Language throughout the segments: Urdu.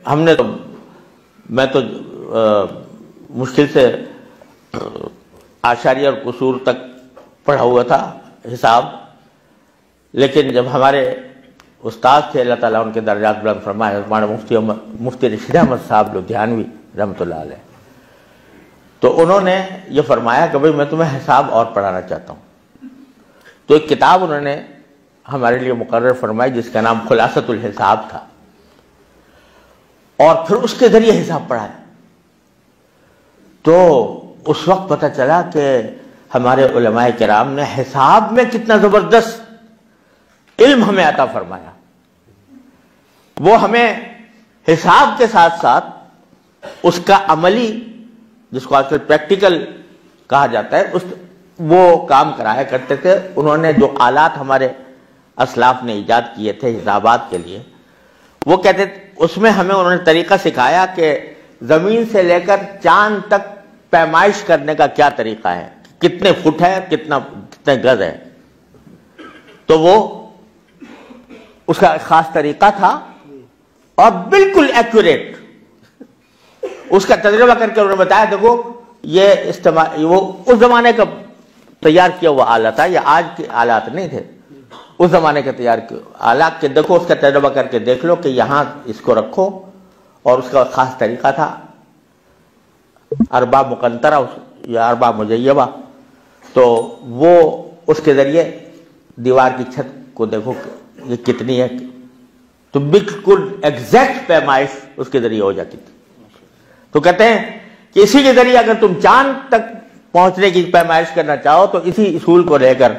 ہم نے میں تو مشکل سے اعشاریہ اور قصور تک پڑھا ہوا تھا حساب، لیکن جب ہمارے استاد تھے اللہ تعالیٰ ان کے درجات بلند فرمائے، ہمارے مفتی رشید احمد صاحب لدھیانوی رحمۃ اللہ علیہ، تو انہوں نے یہ فرمایا کہ بھئی میں تمہیں حساب اور پڑھانا چاہتا ہوں، تو ایک کتاب انہوں نے ہمارے لیے مقرر فرمائی جس کا نام خلاصۃ الحساب تھا، اور پھر اس کے ذریعے حساب پڑھایا۔ تو اس وقت پتہ چلا کہ ہمارے علماء کرام نے حساب میں کتنا زبردست علم ہمیں عطا فرمایا۔ وہ ہمیں حساب کے ساتھ ساتھ اس کا عملی، جس کو آج کل پریکٹیکل کہا جاتا ہے، وہ کام کرایا کرتے تھے۔ انہوں نے جو آلات ہمارے اسلاف نے ایجاد کیے تھے حسابات کے لیے، وہ کہتے اس میں ہمیں انہوں نے طریقہ سکھایا کہ زمین سے لے کر چاند تک پیمائش کرنے کا کیا طریقہ ہے، کتنے فٹ ہے، کتنے گز ہے۔ تو وہ اس کا خاص طریقہ تھا اور بالکل ایکوریٹ۔ اس کا تجربہ کر کے انہوں نے بتایا دیکھو یہ وہ اس زمانے کا تیار کیا ہوا آلہ تھا، یہ آج کے آلات نہیں تھے، اس زمانے کے تیار کیا آلات کے دیکھو، اس کا تجربہ کر کے دیکھ لو کہ یہاں اس کو رکھو، اور اس کا خاص طریقہ تھا اربع مقنطرہ یا اربع مجیبہ، تو وہ اس کے ذریعے دیوار کی چھت کو دیکھو کہ یہ کتنی ہے، تو بالکل ایگزیکٹ پیمائش اس کے ذریعے ہو جاتی تھی۔ تو کہتے ہیں کہ اسی کے ذریعے اگر تم چاند تک پہنچنے کی پیمائش کرنا چاہو تو اسی اصول کو لے کر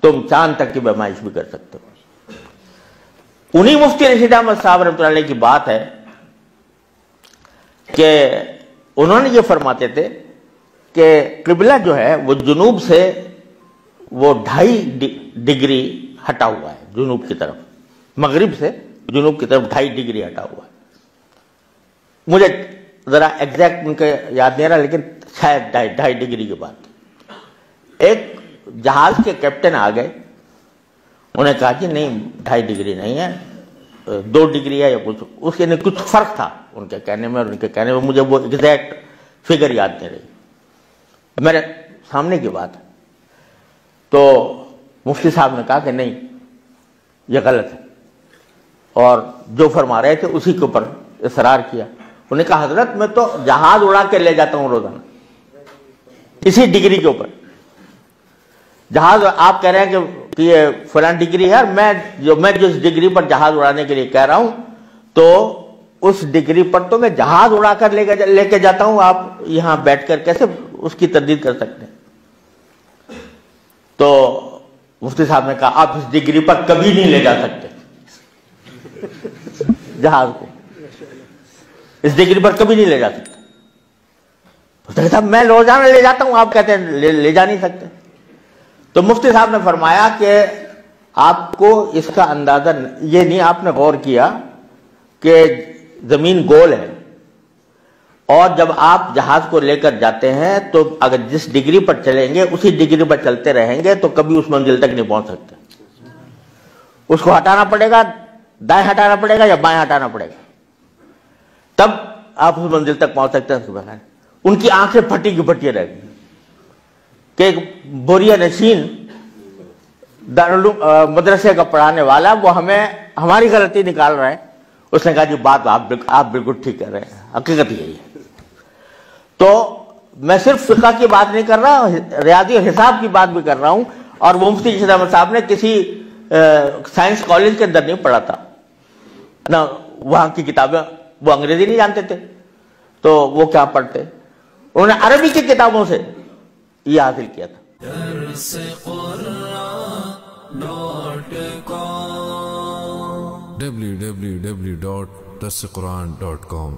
تم چاند تک کی پیمائش بھی کر سکتے ہو۔ انہی مفتی رشید احمد صاحب رحمۃ اللہ علیہ کی بات ہے کہ انہوں نے یہ فرماتے تھے کہ قبلہ جو ہے وہ جنوب سے وہ 2.5 ڈگری ہٹا ہوا ہے، جنوب کی طرف، مغرب سے جنوب کی طرف 2.5 ڈگری ہٹا ہوا ہے۔ مجھے ذرا ایگزیکٹ ان کے یاد نہیں رہا، لیکن شاید 2.5 ڈگری کی بات۔ ایک جہاز کے کیپٹن آ گئے، انہوں نے کہا کہ نہیں 2.5 ڈگری نہیں ہے، 2 ڈگری ہے یا کچھ، اس کے کچھ فرق تھا ان کے کہنے میں اور ان کے کہنے میں، مجھے وہ ایگزیکٹ فگر یاد نہیں رہی، میرے سامنے کی بات ہے۔ تو مفتی صاحب نے کہا کہ نہیں یہ غلط ہے، اور جو فرما رہے تھے اسی کے اوپر اصرار کیا۔ انہوں نے کہا حضرت میں تو جہاز اڑا کے لے جاتا ہوں روزانہ اسی ڈگری کے اوپر، جہاز آپ کہہ رہے ہیں کہ یہ فلاں ڈگری ہے، اور میں جس ڈگری پر جہاز اڑانے کے لیے کہہ رہا ہوں تو اس ڈگری پر تو میں جہاز اڑا کر لے کے جاتا ہوں، آپ یہاں بیٹھ کر کیسے اس کی تردید کر سکتے ہیں؟ تو مفتی صاحب نے کہا آپ اس ڈگری پر کبھی نہیں لے جا سکتے جہاز کو، اس ڈگری پر کبھی نہیں لے جا سکتے۔ صاحب میں روزانہ لے جاتا ہوں، آپ کہتے ہیں لے جا نہیں سکتے۔ تو مفتی صاحب نے فرمایا کہ آپ کو اس کا اندازہ یہ نہیں، آپ نے غور کیا کہ زمین گول ہے، اور جب آپ جہاز کو لے کر جاتے ہیں تو اگر جس ڈگری پر چلیں گے اسی ڈگری پر چلتے رہیں گے تو کبھی اس منزل تک نہیں پہنچ سکتے، اس کو ہٹانا پڑے گا، دائیں ہٹانا پڑے گا یا بائیں ہٹانا پڑے گا، تب آپ اس منزل تک پہنچ سکتے ہیں۔ ان کی آنکھیں پھٹی کی پھٹی رہ گئی کہ ایک بوریا نشین مدرسے کا پڑھانے والا وہ ہمیں ہماری غلطی نکال رہا ہے، اس نے کہا جی بات آپ بالکل ٹھیک کر رہے ہیں، حقیقت یہی ہے۔ تو میں صرف فقہ کی بات نہیں کر رہا، ریاضی اور حساب کی بات بھی کر رہا ہوں، اور وہ مفتی رشید احمد صاحب نے کسی سائنس کالج کے اندر نہیں پڑھا تھا نہ، وہاں کی کتابیں وہ انگریزی نہیں جانتے تھے، تو وہ کیا پڑھتے، انہوں نے عربی کی کتابوں سے یہ حاصل کیا تھا۔ www.darsequran.com